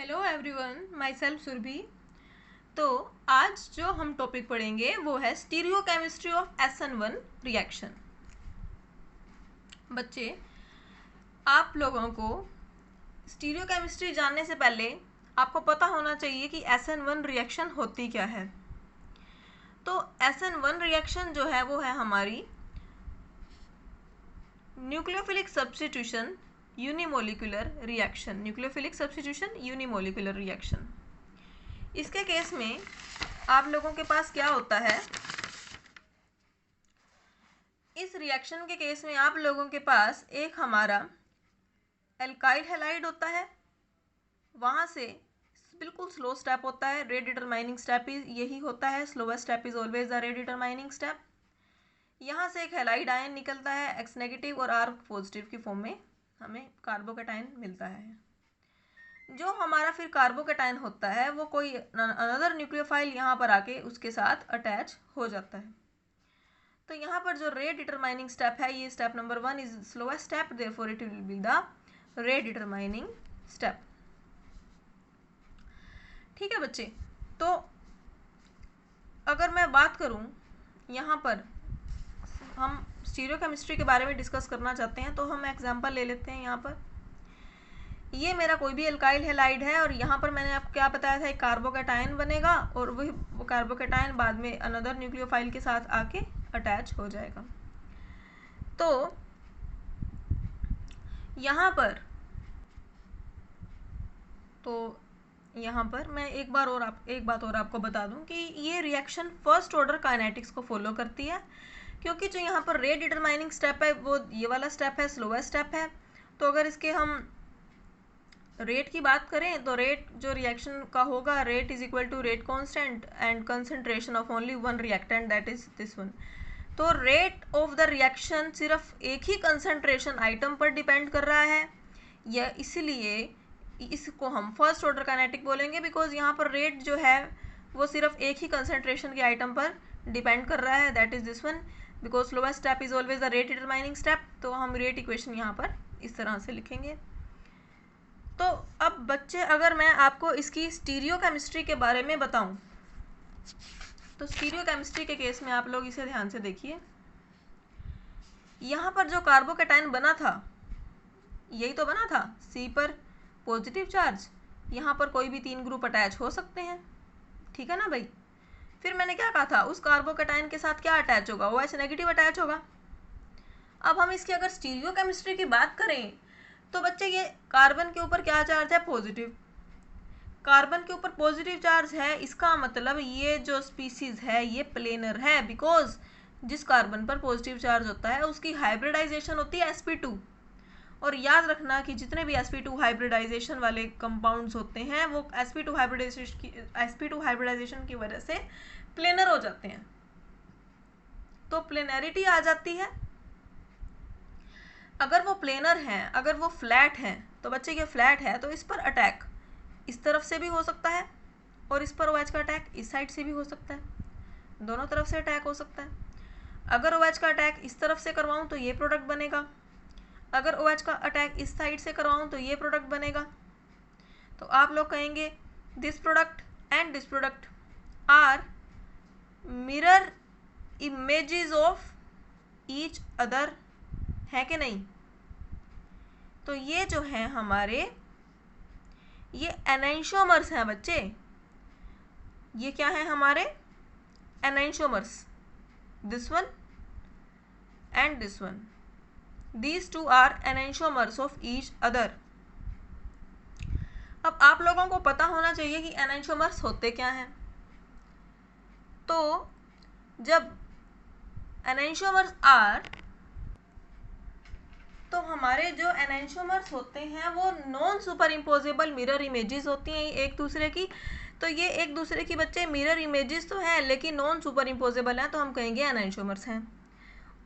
Hello everyone, माई सेल्फ सुरभि। तो आज जो हम टॉपिक पढ़ेंगे वो है स्टीरियोकेमिस्ट्री ऑफ SN1 रिएक्शन। बच्चे, आप लोगों को स्टीरियोकेमिस्ट्री जानने से पहले आपको पता होना चाहिए कि SN1 रिएक्शन होती क्या है। तो SN1 रिएक्शन जो है वो है हमारी nucleophilic substitution unimolecular reaction. Nucleophilic substitution unimolecular reaction. इसके केस में आप लोगों के पास क्या होता है, इस रिएक्शन के केस में आप लोगों के पास एक हमारा एल्काइल हैलाइड होता है, वहाँ से बिल्कुल स्लो स्टेप होता है। रेट डिटरमाइनिंग स्टेप यही होता है, slowest step is always the rate determining step. यहाँ से एक हैलाइड आयन निकलता है X नेगेटिव और R पॉजिटिव की फॉर्म में, हमें कार्बोकैटायन मिलता है। जो हमारा फिर कार्बोकैटायन होता है वो कोई अनदर न्यूक्लियोफाइल यहाँ पर आके उसके साथ अटैच हो जाता है। तो यहाँ पर जो रेट डिटरमाइनिंग स्टेप है, ये step number 1 is slowest step, therefore it will be the rate determining step. ठीक है बच्चे, तो अगर मैं बात करूँ, यहाँ पर हम स्टीरियोकेमिस्ट्री के बारे में डिस्कस करना चाहते हैं तो हम एग्जाम्पल ले लेते हैं। यहाँ पर ये मेरा कोई भी एल्काइल हैलाइड है और यहाँ पर मैंने आपको क्या बताया था, एक कार्बोकैटायन बनेगा और वही वो कार्बोकैटायन बाद में अनदर न्यूक्लियोफाइल के साथ आके अटैच हो जाएगा। तो यहाँ पर मैं एक बात और आपको बता दूं कि ये रिएक्शन फर्स्ट ऑर्डर काइनेटिक्स को फॉलो करती है, क्योंकि जो यहाँ पर रेट डिटरमाइनिंग स्टेप है वो ये वाला स्टेप है, स्लोएस्ट स्टेप है। तो अगर इसके हम रेट की बात करें तो रेट जो रिएक्शन का होगा, rate is equal to rate constant and concentration of only one reactant, that is this one. तो रेट ऑफ द रिएक्शन सिर्फ एक ही कंसंट्रेशन आइटम पर डिपेंड कर रहा है, या इसलिए इसको हम फर्स्ट ऑर्डर काइनेटिक बोलेंगे, बिकॉज यहाँ पर रेट जो है वो सिर्फ एक ही कंसंट्रेशन के आइटम पर डिपेंड कर रहा है, that is this one, because slowest step is always the rate determining step. तो हम रेट इक्वेशन यहाँ पर इस तरह से लिखेंगे। तो अब बच्चे, अगर मैं आपको इसकी स्टीरियोकेमिस्ट्री के बारे में बताऊं, तो स्टीरियोकेमिस्ट्री के केस में आप लोग इसे ध्यान से देखिए। यहाँ पर जो कार्बोकैटायन बना था, यही तो बना था, C पर पॉजिटिव चार्ज, यहाँ पर कोई भी 3 ग्रुप अटैच हो सकते हैं, ठीक है ना भाई। फिर मैंने क्या कहा था, उस कार्बोकैटायन के साथ क्या अटैच होगा, OH नेगेटिव अटैच होगा। अब हम इसकी अगर स्टीरियोकेमिस्ट्री की बात करें तो बच्चे, ये कार्बन के ऊपर क्या चार्ज है, पॉजिटिव। कार्बन के ऊपर पॉजिटिव चार्ज है, इसका मतलब ये जो स्पीसीज है ये प्लेनर है, बिकॉज जिस कार्बन पर पॉजिटिव चार्ज होता है उसकी हाइब्रिडाइजेशन होती है sp2। और याद रखना कि जितने भी sp2 हाइब्रिडाइजेशन वाले कंपाउंड्स होते हैं वो sp2 हाइब्रिडाइजेशन की वजह से प्लेनर हो जाते हैं, तो प्लेनरिटी आ जाती है। अगर वो प्लेनर हैं, अगर वो फ्लैट हैं, तो बच्चे ये फ्लैट है तो इस पर अटैक इस तरफ से भी हो सकता है और इस पर OH का अटैक इस साइड से भी हो सकता है, दोनों तरफ से अटैक हो सकता है। अगर OH का अटैक इस तरफ से करवाऊँ तो ये प्रोडक्ट बनेगा, अगर OH का अटैक इस साइड से करवाऊँ तो ये प्रोडक्ट बनेगा। तो आप लोग कहेंगे this product and this product are mirror images of each other, है कि नहीं। तो ये जो है हमारे, ये एनेंशियोमर्स हैं बच्चे, ये क्या है हमारे enantiomers, this one and this one, these two are enantiomers of each other. अब आप लोगों को पता होना चाहिए कि एनेंशियोमर्स होते क्या हैं। तो जब एनेंशियोमर्स आर, तो हमारे जो एनेंशियोमर्स होते हैं वो non super imposable mirror images होती हैं एक दूसरे की। तो ये एक दूसरे की बच्चे मिरर इमेजेस तो हैं लेकिन नॉन सुपर इम्पोजेबल हैं, तो हम कहेंगे एनेंशियोमर्स हैं।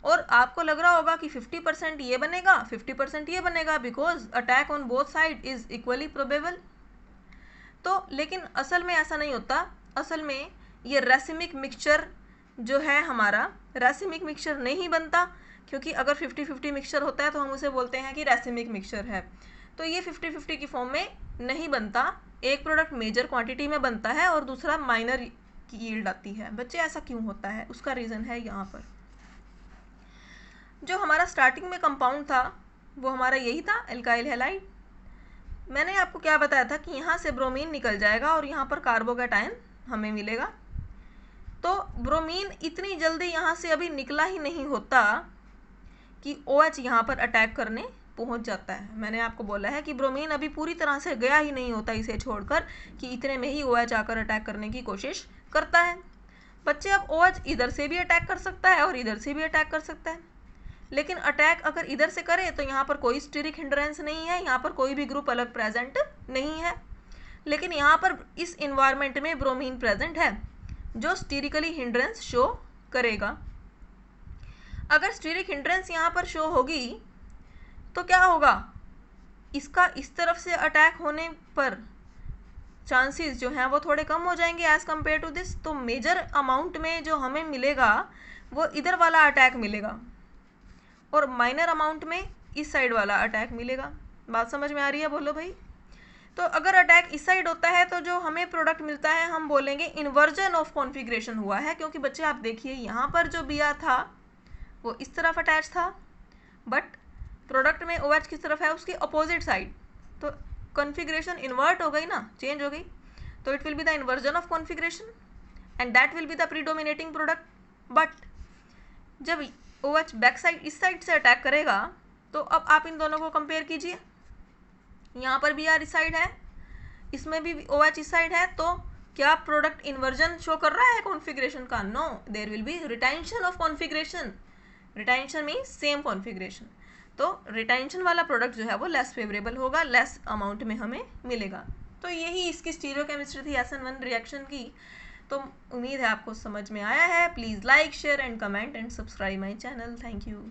और आपको लग रहा होगा कि 50% ये बनेगा 50% ये बनेगा, because attack on both side is equally probable. तो लेकिन असल में ऐसा नहीं होता, असल में ये रेसिमिक मिक्सचर जो है हमारा, रेसिमिक मिक्सचर नहीं बनता, क्योंकि अगर 50-50 मिक्सचर होता है तो हम उसे बोलते हैं कि रेसिमिक मिक्सचर है। तो ये 50-50 की फॉर्म में नहीं बनता, एक प्रोडक्ट मेजर क्वांटिटी में बनता है और दूसरा माइनर की यील्ड आती है। बच्चे ऐसा क्यों होता है? उसका रीज़न है यहाँ पर, जो हमारा स्टार्टिंग में कंपाउंड था वो हमारा यही था, एल्काइल हैलाइड। मैंने आपको क्या बताया था कि यहाँ से ब्रोमीन निकल जाएगा और यहाँ पर कार्बोकैटायन हमें मिलेगा। तो ब्रोमीन इतनी जल्दी यहाँ से अभी निकला ही नहीं होता कि OH यहाँ पर अटैक करने पहुँच जाता है। मैंने आपको बोला है कि ब्रोमीन अभी पूरी तरह से गया ही नहीं होता इसे छोड़कर कि इतने में ही OH आकर अटैक करने की कोशिश करता है। बच्चे, अब OH इधर से भी अटैक कर सकता है और इधर से भी अटैक कर सकता है, लेकिन अटैक अगर इधर से करे तो यहाँ पर कोई स्टीरिक हिंड्रेंस नहीं है, यहाँ पर कोई भी ग्रुप अलग प्रेजेंट नहीं है। लेकिन यहाँ पर इस इन्वायरमेंट में ब्रोमीन प्रेजेंट है जो स्टीरिकली हिंड्रेंस शो करेगा। अगर स्टीरिक हिंड्रेंस यहाँ पर शो होगी तो क्या होगा, इसका इस तरफ से अटैक होने पर चांसेस जो हैं वो थोड़े कम हो जाएंगे एज कम्पेयर टू दिस। तो मेजर अमाउंट में जो हमें मिलेगा वो इधर वाला अटैक मिलेगा और माइनर अमाउंट में इस साइड वाला अटैक मिलेगा। बात समझ में आ रही है? बोलो भाई। तो अगर अटैक इस साइड होता है तो जो हमें प्रोडक्ट मिलता है हम बोलेंगे इन्वर्जन ऑफ कॉन्फ़िगरेशन हुआ है, क्योंकि बच्चे आप देखिए यहाँ पर जो Br था वो इस तरफ अटैच था, बट प्रोडक्ट में OH किस तरफ है, उसकी अपोजिट साइड। तो कॉन्फ़िगरेशन इन्वर्ट हो गई ना, चेंज हो गई। तो it will be the inversion of configuration and that will be the predominating product. But जब OH बैक साइड इस साइड से अटैक करेगा तो अब आप इन दोनों को कंपेयर कीजिए। यहाँ पर Br इस साइड है, इसमें भी OH इस साइड है, तो क्या प्रोडक्ट इन्वर्जन शो कर रहा है कॉन्फ़िगरेशन का? No, there will be retention of configuration. Retention means same configuration. तो रिटेंशन वाला प्रोडक्ट जो है वो लेस फेवरेबल होगा, लेस अमाउंट में हमें मिलेगा। तो यही इसकी स्टीरियोकेमिस्ट्री थी SN1 रिएक्शन की। तो उम्मीद है आपको समझ में आया है। Please like, share and comment and subscribe my channel. Thank you.